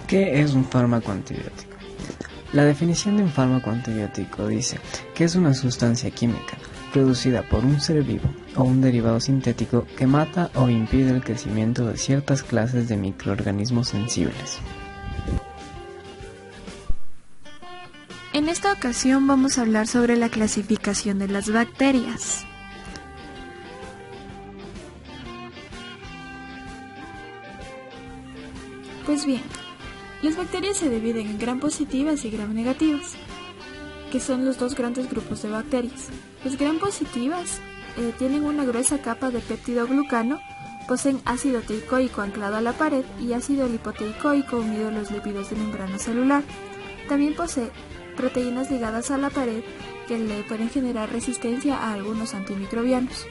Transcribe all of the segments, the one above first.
¿Qué es un fármaco antibiótico? La definición de un fármaco antibiótico dice que es una sustancia química producida por un ser vivo o un derivado sintético que mata o impide el crecimiento de ciertas clases de microorganismos sensibles. En esta ocasión vamos a hablar sobre la clasificación de las bacterias. Pues bien, las bacterias se dividen en gram positivas y gram negativas, que son los dos grandes grupos de bacterias. Las gram positivas tienen una gruesa capa de peptidoglucano, poseen ácido teicoico anclado a la pared y ácido lipoteicoico unido a los lípidos de membrana celular. También posee proteínas ligadas a la pared que le pueden generar resistencia a algunos antimicrobianos.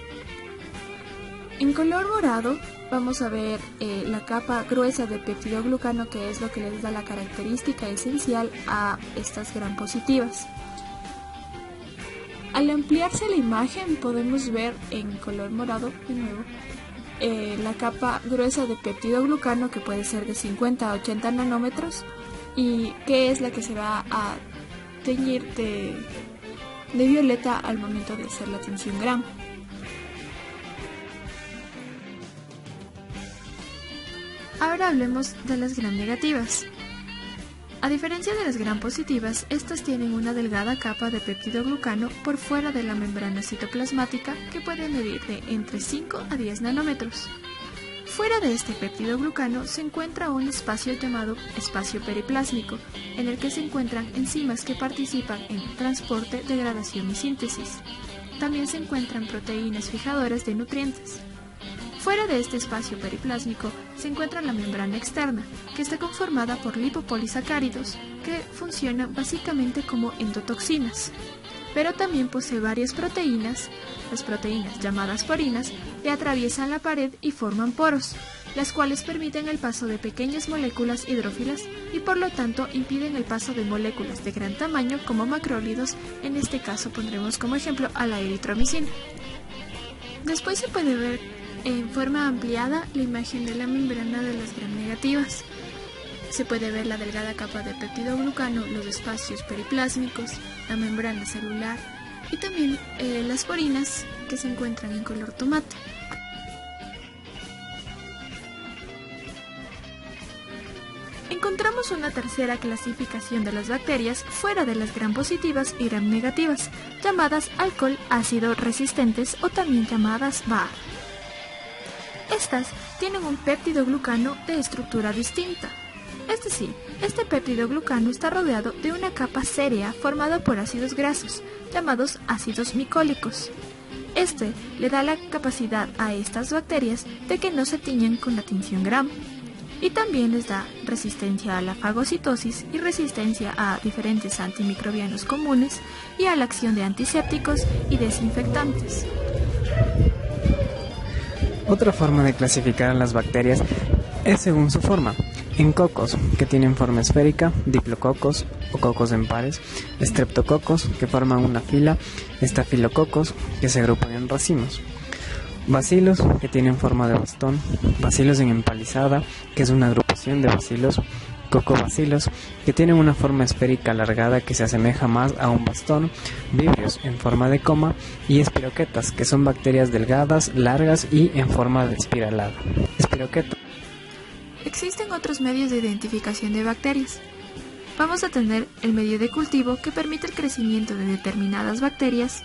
En color morado vamos a ver la capa gruesa de peptidoglucano, que es lo que les da la característica esencial a estas gram positivas. Al ampliarse la imagen podemos ver en color morado de nuevo la capa gruesa de peptidoglucano, que puede ser de 50 a 80 nanómetros y que es la que se va a teñir de violeta al momento de hacer la tinción gram. Ahora hablemos de las gram negativas. A diferencia de las gram positivas, estas tienen una delgada capa de peptidoglucano por fuera de la membrana citoplasmática que puede medir de entre 5 a 10 nanómetros. Fuera de este peptidoglucano se encuentra un espacio llamado espacio periplásmico, en el que se encuentran enzimas que participan en transporte, degradación y síntesis. También se encuentran proteínas fijadoras de nutrientes. Fuera de este espacio periplásmico se encuentra la membrana externa, que está conformada por lipopolisacáridos que funcionan básicamente como endotoxinas, pero también posee varias proteínas. Las proteínas llamadas porinas que atraviesan la pared y forman poros, las cuales permiten el paso de pequeñas moléculas hidrófilas y por lo tanto impiden el paso de moléculas de gran tamaño como macrólidos. En este caso pondremos como ejemplo a la eritromicina. Después se puede ver en forma ampliada la imagen de la membrana de las gram negativas. Se puede ver la delgada capa de peptidoglucano, los espacios periplásmicos, la membrana celular y también las porinas, que se encuentran en color tomate. Encontramos una tercera clasificación de las bacterias fuera de las gram positivas y gram negativas, llamadas alcohol ácido resistentes o también llamadas BAR. Estas tienen un peptidoglucano de estructura distinta. Es decir, este peptidoglucano está rodeado de una capa sérea formada por ácidos grasos, llamados ácidos micólicos. Este le da la capacidad a estas bacterias de que no se tiñan con la tinción gram, y también les da resistencia a la fagocitosis y resistencia a diferentes antimicrobianos comunes y a la acción de antisépticos y desinfectantes. Otra forma de clasificar a las bacterias es según su forma. En cocos, que tienen forma esférica, diplococos o cocos en pares, estreptococos, que forman una fila, estafilococos, que se agrupan en racimos, bacilos, que tienen forma de bastón, bacilos en empalizada, que es una agrupación de bacilos, cocobacilos, que tienen una forma esférica alargada que se asemeja más a un bastón, vibrios en forma de coma y espiroquetas, que son bacterias delgadas, largas y en forma de espiralada. Espiroqueta. Existen otros medios de identificación de bacterias. Vamos a tener el medio de cultivo, que permite el crecimiento de determinadas bacterias,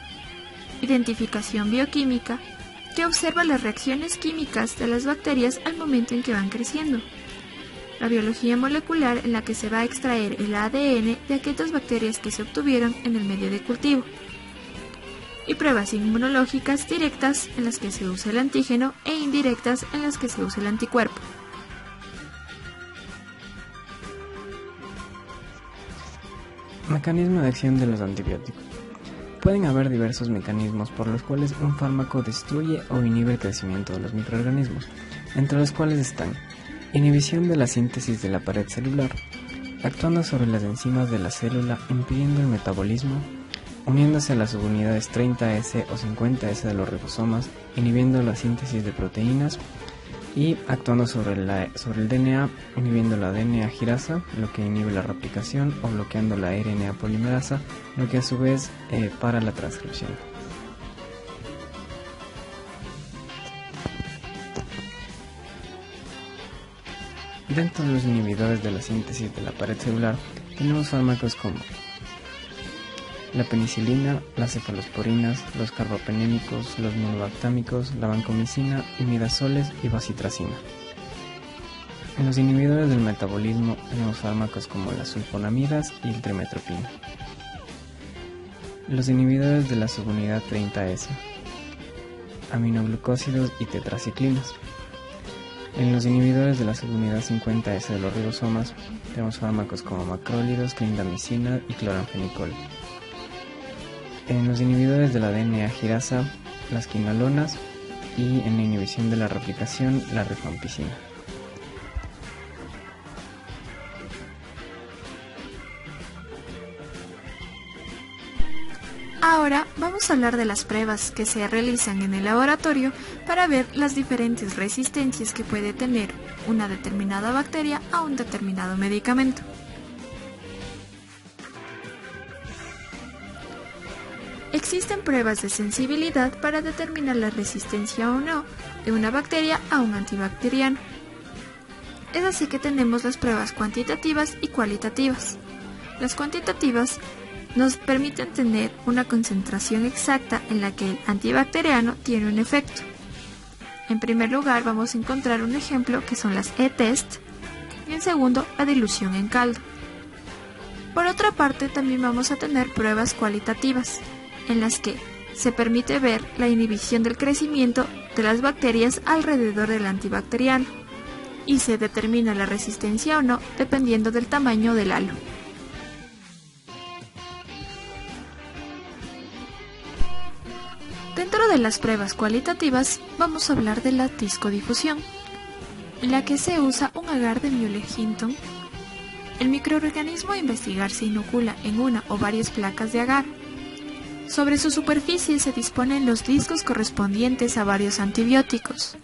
identificación bioquímica, que observa las reacciones químicas de las bacterias al momento en que van creciendo, la biología molecular, en la que se va a extraer el ADN de aquellas bacterias que se obtuvieron en el medio de cultivo, y pruebas inmunológicas directas, en las que se usa el antígeno, e indirectas, en las que se usa el anticuerpo. Mecanismo de acción de los antibióticos. Pueden haber diversos mecanismos por los cuales un fármaco destruye o inhibe el crecimiento de los microorganismos, entre los cuales están inhibición de la síntesis de la pared celular, actuando sobre las enzimas de la célula impidiendo el metabolismo, uniéndose a las subunidades 30S o 50S de los ribosomas, inhibiendo la síntesis de proteínas, y actuando sobre el DNA, inhibiendo la DNA girasa, lo que inhibe la replicación, o bloqueando la RNA polimerasa, lo que a su vez para la transcripción. Dentro de los inhibidores de la síntesis de la pared celular tenemos fármacos como la penicilina, las cefalosporinas, los carbapenémicos, los monobactámicos, la vancomicina, imidazoles y bacitracina. En los inhibidores del metabolismo tenemos fármacos como las sulfonamidas y el trimetoprim. Los inhibidores de la subunidad 30S, aminoglucósidos y tetraciclinas. En los inhibidores de la subunidad 50S de los ribosomas tenemos fármacos como macrólidos, clindamicina y cloranfenicol. En los inhibidores de la DNA girasa, las quinolonas, y en la inhibición de la replicación, la rifampicina. Ahora vamos a hablar de las pruebas que se realizan en el laboratorio para ver las diferentes resistencias que puede tener una determinada bacteria a un determinado medicamento. Existen pruebas de sensibilidad para determinar la resistencia o no de una bacteria a un antibacteriano. Es así que tenemos las pruebas cuantitativas y cualitativas. Las cuantitativas nos permiten tener una concentración exacta en la que el antibacteriano tiene un efecto. En primer lugar vamos a encontrar un ejemplo que son las E-test y en segundo la dilución en caldo. Por otra parte también vamos a tener pruebas cualitativas en las que se permite ver la inhibición del crecimiento de las bacterias alrededor del antibacteriano y se determina la resistencia o no dependiendo del tamaño del halo. Dentro de las pruebas cualitativas vamos a hablar de la discodifusión, en la que se usa un agar de Mueller-Hinton. El microorganismo a investigar se inocula en una o varias placas de agar. Sobre su superficie se disponen los discos correspondientes a varios antibióticos.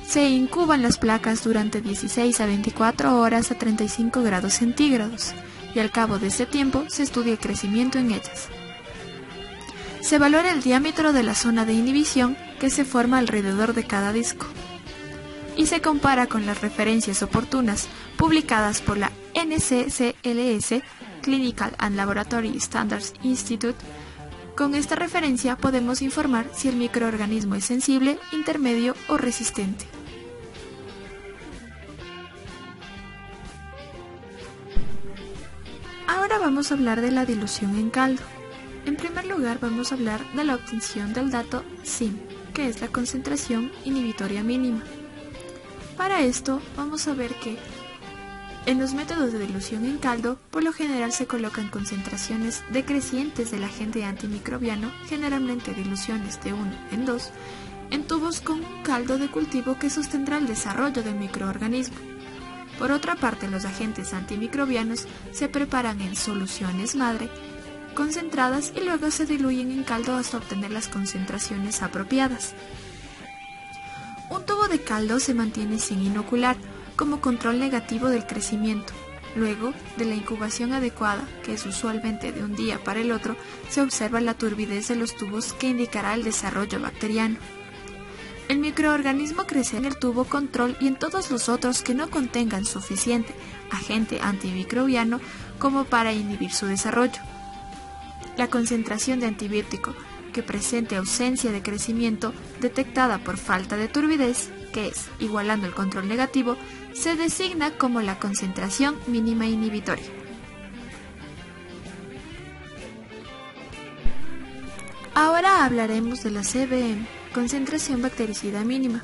Se incuban las placas durante 16 a 24 horas a 35 grados centígrados y al cabo de ese tiempo se estudia el crecimiento en ellas. Se valora el diámetro de la zona de inhibición que se forma alrededor de cada disco y se compara con las referencias oportunas publicadas por la NCCLS, Clinical and Laboratory Standards Institute. Con esta referencia podemos informar si el microorganismo es sensible, intermedio o resistente. Ahora vamos a hablar de la dilución en caldo. En primer lugar vamos a hablar de la obtención del dato CIM, que es la concentración inhibitoria mínima. Para esto vamos a ver que en los métodos de dilución en caldo, por lo general se colocan concentraciones decrecientes del agente antimicrobiano, generalmente diluciones de 1 en 2, en tubos con caldo de cultivo que sostendrá el desarrollo del microorganismo. Por otra parte, los agentes antimicrobianos se preparan en soluciones madre concentradas y luego se diluyen en caldo hasta obtener las concentraciones apropiadas. Un tubo de caldo se mantiene sin inocular, como control negativo del crecimiento. Luego de la incubación adecuada, que es usualmente de un día para el otro, se observa la turbidez de los tubos que indicará el desarrollo bacteriano. El microorganismo crece en el tubo control y en todos los otros que no contengan suficiente agente antimicrobiano como para inhibir su desarrollo. La concentración de antibiótico que presente ausencia de crecimiento detectada por falta de turbidez, que es igualando el control negativo, se designa como la concentración mínima inhibitoria. Ahora hablaremos de la CBM, concentración bactericida mínima.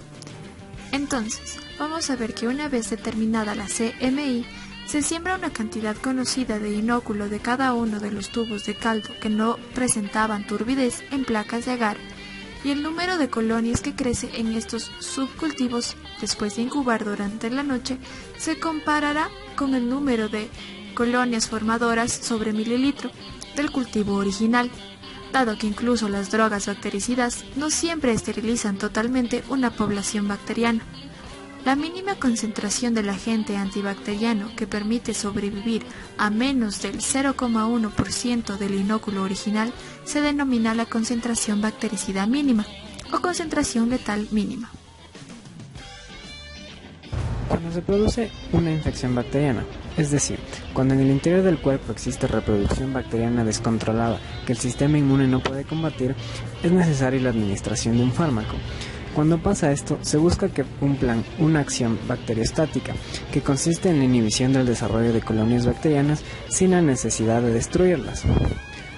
Entonces, vamos a ver que una vez determinada la CMI, se siembra una cantidad conocida de inóculo de cada uno de los tubos de caldo que no presentaban turbidez en placas de agar, y el número de colonias que crece en estos subcultivos después de incubar durante la noche se comparará con el número de colonias formadoras sobre mililitro del cultivo original, dado que incluso las drogas bactericidas no siempre esterilizan totalmente una población bacteriana. La mínima concentración del agente antibacteriano que permite sobrevivir a menos del 0,1% del inóculo original se denomina la concentración bactericida mínima o concentración letal mínima. Cuando se produce una infección bacteriana, es decir, cuando en el interior del cuerpo existe reproducción bacteriana descontrolada que el sistema inmune no puede combatir, es necesaria la administración de un fármaco. Cuando pasa esto, se busca que cumplan una acción bacteriostática, que consiste en la inhibición del desarrollo de colonias bacterianas sin la necesidad de destruirlas,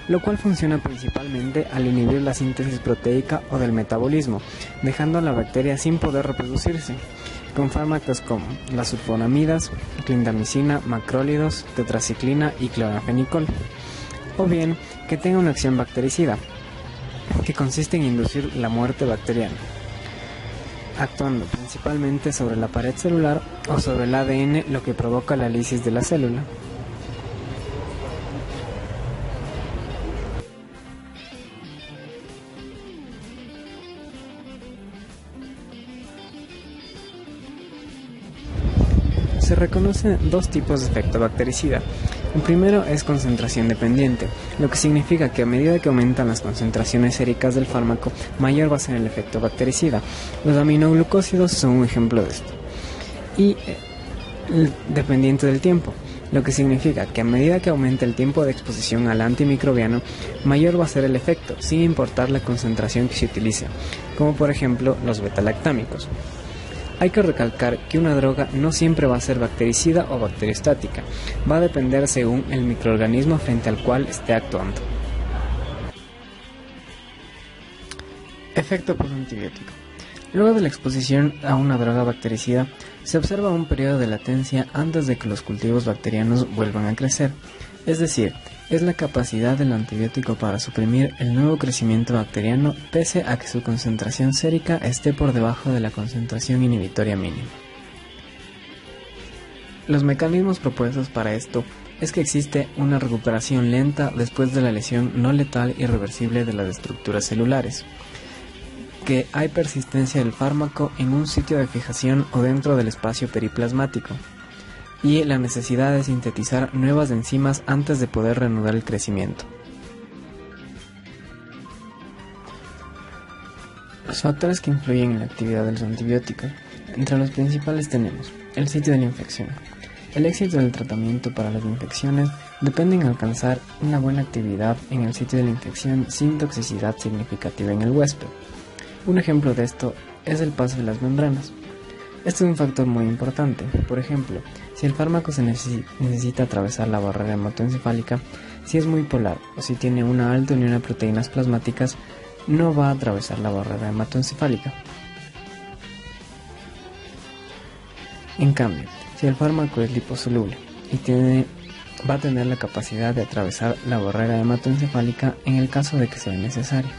lo cual funciona principalmente al inhibir la síntesis proteica o del metabolismo, dejando a la bacteria sin poder reproducirse, con fármacos como las sulfonamidas, clindamicina, macrólidos, tetraciclina y cloranfenicol, o bien que tenga una acción bactericida, que consiste en inducir la muerte bacteriana, actuando principalmente sobre la pared celular o sobre el ADN, lo que provoca la lisis de la célula. Se reconocen dos tipos de efecto bactericida. El primero es concentración dependiente, lo que significa que a medida que aumentan las concentraciones séricas del fármaco, mayor va a ser el efecto bactericida. Los aminoglucósidos son un ejemplo de esto. Y dependiente del tiempo, lo que significa que a medida que aumenta el tiempo de exposición al antimicrobiano, mayor va a ser el efecto, sin importar la concentración que se utilice, como por ejemplo los betalactámicos. Hay que recalcar que una droga no siempre va a ser bactericida o bacteriostática, va a depender según el microorganismo frente al cual esté actuando. Efecto postantibiótico. Luego de la exposición a una droga bactericida, se observa un periodo de latencia antes de que los cultivos bacterianos vuelvan a crecer, es decir, es la capacidad del antibiótico para suprimir el nuevo crecimiento bacteriano pese a que su concentración sérica esté por debajo de la concentración inhibitoria mínima. Los mecanismos propuestos para esto es que existe una recuperación lenta después de la lesión no letal irreversible de las estructuras celulares, que hay persistencia del fármaco en un sitio de fijación o dentro del espacio periplasmático, y la necesidad de sintetizar nuevas enzimas antes de poder reanudar el crecimiento. Los factores que influyen en la actividad de los antibióticos. Entre los principales tenemos el sitio de la infección. El éxito del tratamiento para las infecciones depende en alcanzar una buena actividad en el sitio de la infección sin toxicidad significativa en el huésped. Un ejemplo de esto es el paso de las membranas. Este es un factor muy importante. Por ejemplo, si el fármaco se necesita atravesar la barrera hematoencefálica, si es muy polar o si tiene una alta unión de proteínas plasmáticas, no va a atravesar la barrera hematoencefálica. En cambio, si el fármaco es liposoluble y va a tener la capacidad de atravesar la barrera hematoencefálica en el caso de que sea necesario.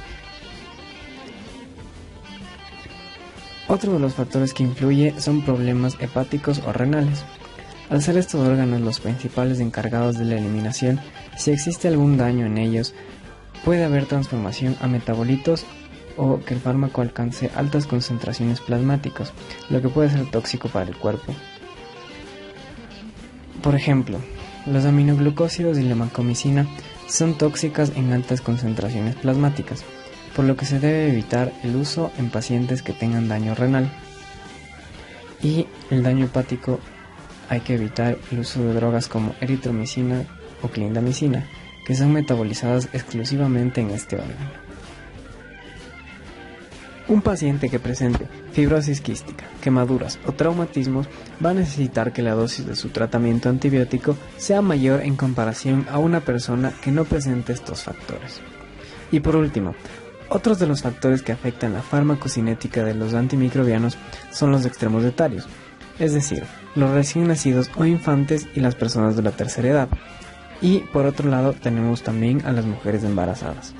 Otro de los factores que influye son problemas hepáticos o renales. Al ser estos órganos los principales encargados de la eliminación, si existe algún daño en ellos, puede haber transformación a metabolitos o que el fármaco alcance altas concentraciones plasmáticas, lo que puede ser tóxico para el cuerpo. Por ejemplo, los aminoglucósidos y la vancomicina son tóxicas en altas concentraciones plasmáticas, por lo que se debe evitar el uso en pacientes que tengan daño renal. Y el daño hepático, hay que evitar el uso de drogas como eritromicina o clindamicina, que son metabolizadas exclusivamente en este órgano. Un paciente que presente fibrosis quística, quemaduras o traumatismos va a necesitar que la dosis de su tratamiento antibiótico sea mayor en comparación a una persona que no presente estos factores. Y por último, otros de los factores que afectan la farmacocinética de los antimicrobianos son los extremos etarios, es decir, los recién nacidos o infantes y las personas de la tercera edad. Y por otro lado tenemos también a las mujeres embarazadas.